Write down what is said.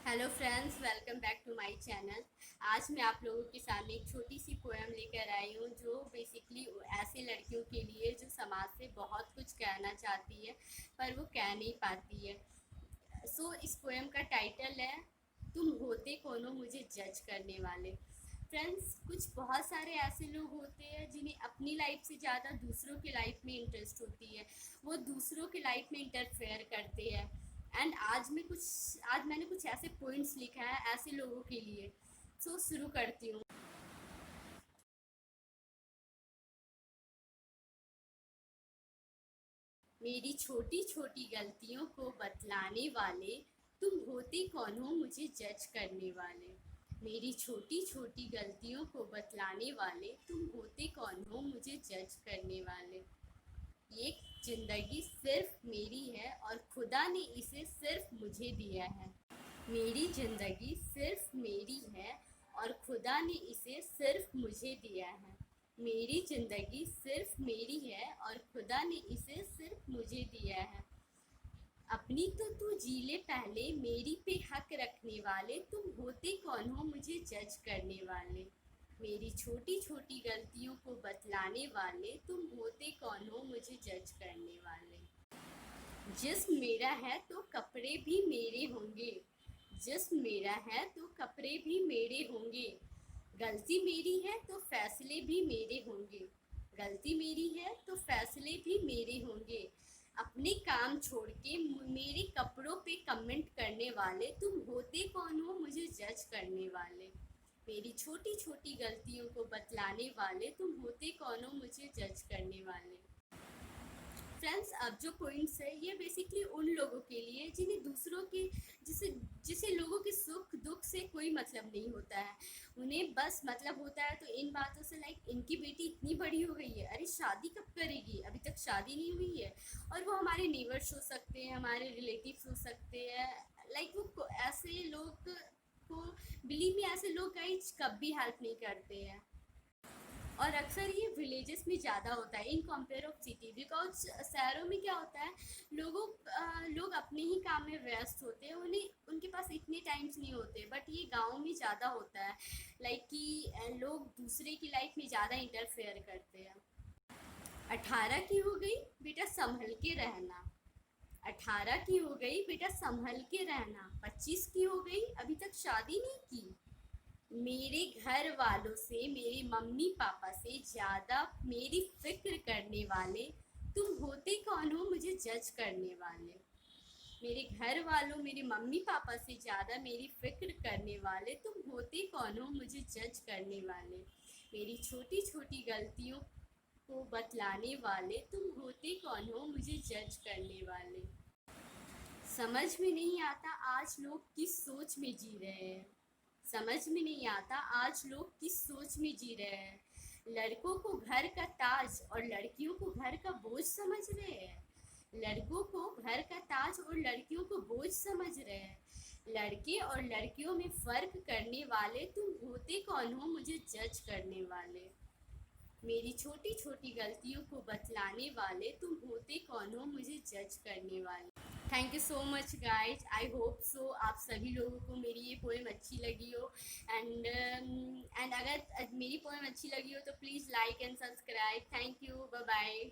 Hello friends, welcome back to my channel. आज मैं आप लोगों के सामने एक छोटी सी पोएम लेकर आई हूँ जो बेसिकली ऐसी लड़कियों के लिए जो समाज से बहुत कुछ कहना चाहती है पर वो कह नहीं पाती है। इस पोएम का टाइटल है तुम होते कौन हो मुझे जज करने वाले। फ्रेंड्स, कुछ बहुत सारे ऐसे लोग होते हैं जिन्हें अपनी लाइफ से ज़्यादा दूसरों की लाइफ में इंटरेस्ट होती है। वो दूसरों की लाइफ में इंटरफेयर करते हैं। एंड आज मैंने कुछ ऐसे पॉइंट्स लिखा है ऐसे लोगों के लिए। शुरू करती हूँ। मेरी छोटी छोटी गलतियों को बतलाने वाले, तुम होते कौन हो मुझे जज करने वाले। मेरी छोटी छोटी गलतियों को बतलाने वाले, तुम होते कौन हो मुझे जज करने वाले। ये जिंदगी सिर्फ मेरी है और खुदा ने इसे सिर्फ मुझे दिया है। मेरी ज़िंदगी सिर्फ मेरी है और खुदा ने इसे सिर्फ मुझे दिया है। मेरी ज़िंदगी सिर्फ मेरी है और खुदा ने इसे सिर्फ मुझे दिया है। अपनी तो तू जी ले पहले, मेरी पे हक रखने वाले, तुम होते कौन हो मुझे जज करने वाले। मेरी छोटी छोटी गलतियों को बतलाने वाले, तुम होते कौन हो मुझे जज करने वाले। जिस्म मेरा है तो कपड़े भी मेरे होंगे। जिस्म मेरा है तो कपड़े भी मेरे होंगे। गलती मेरी है तो फैसले भी मेरे होंगे। गलती मेरी है तो फैसले भी मेरे होंगे। अपने काम छोड़ के मेरे कपड़ों पे कमेंट करने वाले, तुम होते कौन हो मुझे जज करने वाले। मेरी छोटी छोटी गलतियों को बतलाने वाले, तुम होते कौन हो मुझे जज करने वाले। फ्रेंड्स, अब जो पॉइंट्स है ये बेसिकली उन लोगों के लिए जिन्हें दूसरों के जिसे जिसे लोगों के सुख दुख से कोई मतलब नहीं होता है। उन्हें बस मतलब होता है तो इन बातों से, लाइक इनकी बेटी इतनी बड़ी हो गई है, अरे शादी कब करेगी, अभी तक शादी नहीं हुई है। और वो हमारे नेबर्स हो सकते हैं, हमारे रिलेटिव्स हो सकते हैं। लाइक वो ऐसे लोग को, बिलीव में ऐसे लोग गाइस कभी हेल्प नहीं करते हैं। और अक्सर ये विलेजेस में ज़्यादा होता है in compare of city, because शहरों में क्या होता है, लोग अपने ही काम में व्यस्त होते हैं, उन्हें उनके पास इतने टाइम्स नहीं होते। बट ये गांव में ज़्यादा होता है, लाइक कि लोग दूसरे की लाइफ में ज़्यादा इंटरफेयर करते हैं। 18 की हो गई बेटा संभल के रहना। 18 की हो गई बेटा संभल के रहना। 25 की हो गई अभी तक शादी नहीं की। मेरे घर वालों से, मेरे मम्मी पापा से ज़्यादा मेरी फिक्र करने वाले, तुम होते कौन हो मुझे जज करने वाले। मेरे घर वालों, मेरे मम्मी पापा से ज़्यादा मेरी फिक्र करने वाले, तुम होते कौन हो मुझे जज करने वाले। मेरी छोटी छोटी गलतियों को बतलाने वाले, तुम होते कौन हो मुझे जज करने वाले। समझ में नहीं आता आज लोग किस सोच में जी रहे हैं। समझ में नहीं आता आज लोग किस सोच में जी रहे हैं। लड़कों को घर का ताज और लड़कियों को घर का बोझ समझ रहे हैं। लड़कों को घर का ताज और लड़कियों को बोझ समझ रहे हैं। लड़के और लड़कियों में फ़र्क करने वाले, तुम होते कौन हो मुझे जज करने वाले। मेरी छोटी छोटी गलतियों को बतलाने वाले, तुम होते कौन हो मुझे जज करने वाले। Thank you so much guys, I hope so आप सभी लोगों को मेरी ये पोएम अच्छी लगी हो। एंड अगर मेरी पोएम अच्छी लगी हो तो please like and subscribe. Thank you, bye bye.